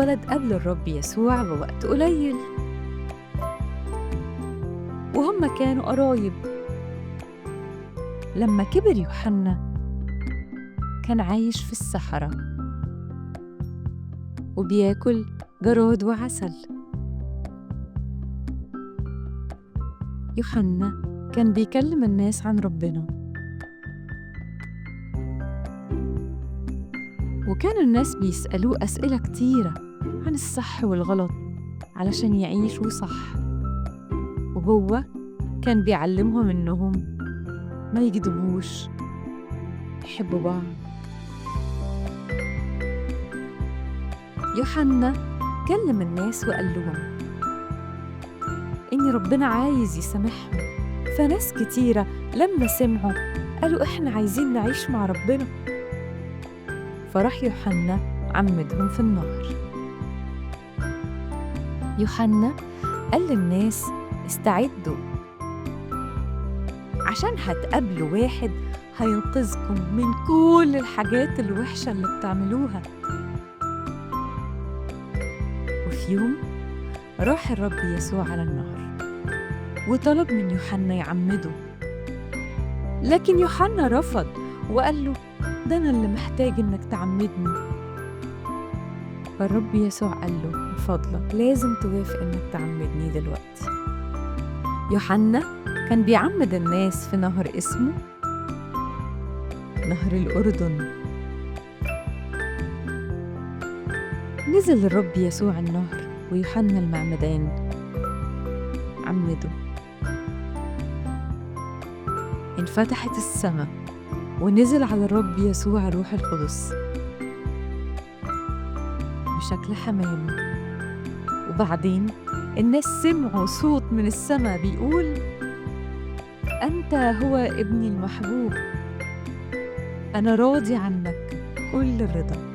اتولد قبل الرب يسوع بوقت قليل، وهم كانوا قرايب. لما كبر يوحنا كان عايش في الصحراء وبياكل جراد وعسل. يوحنا كان بيكلم الناس عن ربنا، وكان الناس بيسألوه أسئلة كتيرة عن الصح والغلط علشان يعيشوا صح، وهو كان بيعلمهم إنهم ما يكذبوش، يحبوا بعض. يوحنا كلم الناس وقال لهم إن ربنا عايز يسامحهم، فناس كتيرة لما سمعوا قالوا إحنا عايزين نعيش مع ربنا، فراح يوحنا عمدهم في النهر. يوحنا قال للناس استعدوا عشان هتقابلوا واحد هينقذكم من كل الحاجات الوحشة اللي بتعملوها. وفي يوم راح الرب يسوع على النهر وطلب من يوحنا يعمده، لكن يوحنا رفض وقال له ده أنا اللي محتاج إنك تعمدني. فالرب يسوع قال له من فضلك لازم توافق إنك تعمدني دلوقتي. يوحنا كان بيعمد الناس في نهر اسمه نهر الأردن. نزل الرب يسوع النهر ويوحنا المعمدان عمده. انفتحت السماء ونزل على الرب يسوع روح القدس بشكل حمامة، وبعدين الناس سمعوا صوت من السماء بيقول أنت هو ابني المحبوب، أنا راضي عنك كل الرضا.